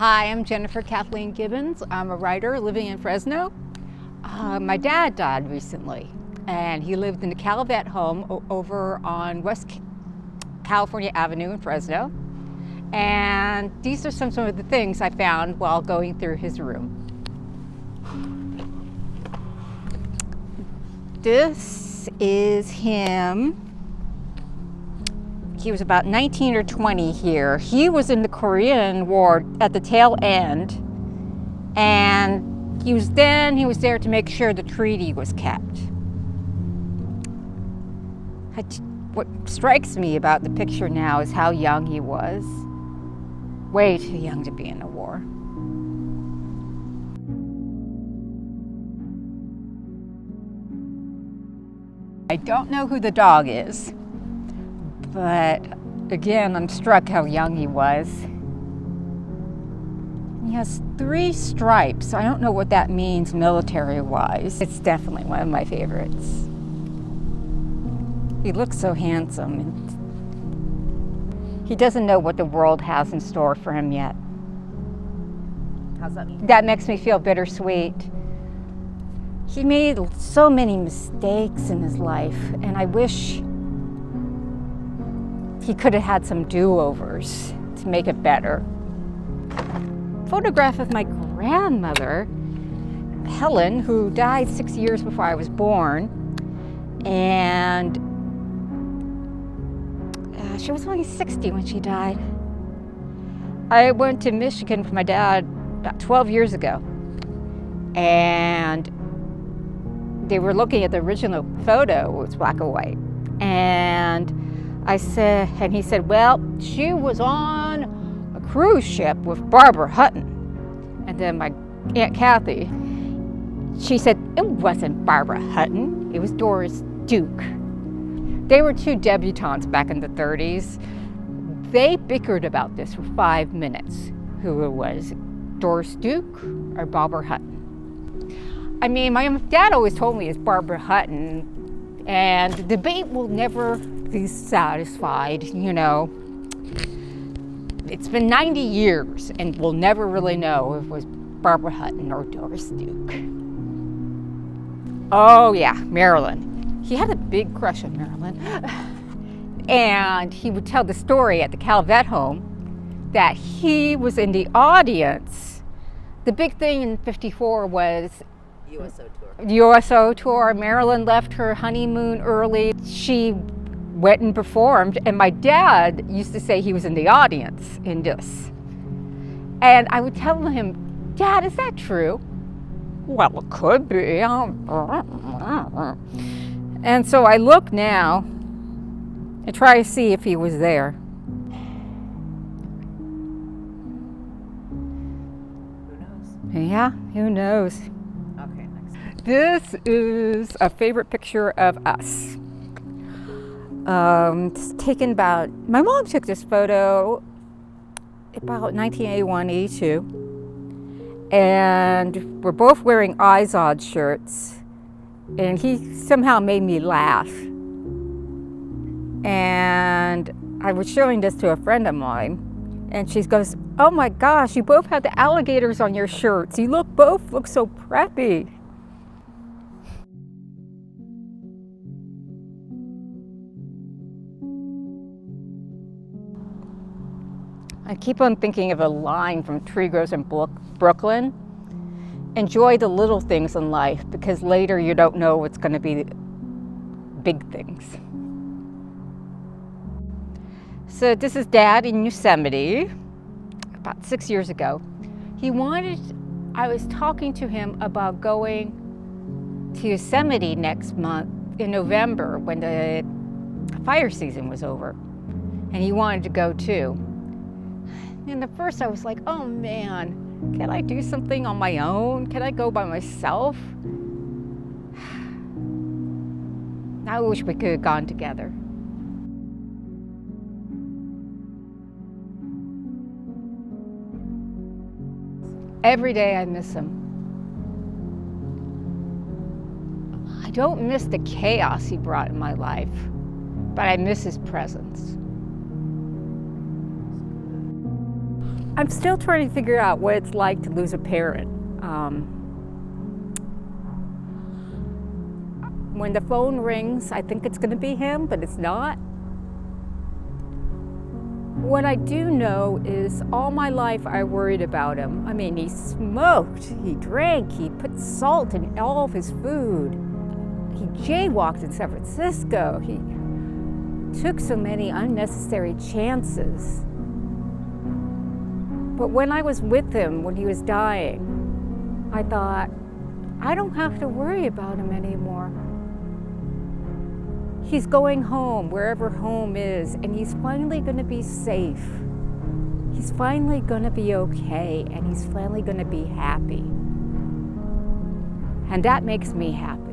Hi, I'm Jennifer Kathleen Gibbons. I'm a writer living in Fresno. My dad died recently, and he lived in the Calumet home over on West California Avenue in Fresno. And these are some of the things I found while going through his room. This is him. He was about 19 or 20 here. He was in the Korean War at the tail end, and he was there to make sure the treaty was kept. What strikes me about the picture now is how young he was. Way too young to be in a war. I don't know who the dog is, but again, I'm struck how young he was. He has 3 stripes. I don't know what that means military-wise. It's definitely one of my favorites. He looks so handsome. He doesn't know what the world has in store for him yet. How's that mean? That makes me feel bittersweet. He made so many mistakes in his life, and I wish he could have had some do-overs to make it better. Photograph of my grandmother, Helen, who died 6 years before I was born, and she was only 60 when she died. I went to Michigan with my dad about 12 years ago, and they were looking at the original photo. It was black and white, and he said, well, she was on a cruise ship with Barbara Hutton. And then my Aunt Kathy, she said, it wasn't Barbara Hutton, it was Doris Duke. They were 2 debutantes back in the 30s. They bickered about this for 5 minutes, who it was, Doris Duke or Barbara Hutton. I mean, my dad always told me it's Barbara Hutton, and the debate will never be satisfied, you know. It's been 90 years, and we'll never really know if it was Barbara Hutton or Doris Duke. Oh yeah, Marilyn. He had a big crush on Marilyn. And he would tell the story at the Calumet home that he was in the audience. The big thing in '54 was USO tour. USO tour. Marilyn left her honeymoon early. She went and performed, and my dad used to say he was in the audience in this. And I would tell him, Dad, is that true? Well, it could be. And so I look now and try to see if he was there. Who knows? Yeah, who knows? Okay, next. This is a favorite picture of us. It's taken my mom took this photo about 1981-82, and we're both wearing Izod shirts, and he somehow made me laugh. And I was showing this to a friend of mine, and she goes, oh my gosh, you both have the alligators on your shirts. You both look so preppy. I keep on thinking of a line from Tree Grows in Brooklyn. Enjoy the little things in life, because later you don't know what's going to be big things. So this is Dad in Yosemite, about 6 years ago. I was talking to him about going to Yosemite next month in November when the fire season was over, and he wanted to go too. And at first I was like, oh man, can I do something on my own? Can I go by myself? I wish we could have gone together. Every day I miss him. I don't miss the chaos he brought in my life, but I miss his presence. I'm still trying to figure out what it's like to lose a parent. When the phone rings, I think it's going to be him, but it's not. What I do know is all my life I worried about him. I mean, he smoked, he drank, he put salt in all of his food. He jaywalked in San Francisco. He took so many unnecessary chances. But when I was with him, when he was dying, I thought, I don't have to worry about him anymore. He's going home, wherever home is, and he's finally going to be safe. He's finally going to be okay, and he's finally going to be happy. And that makes me happy.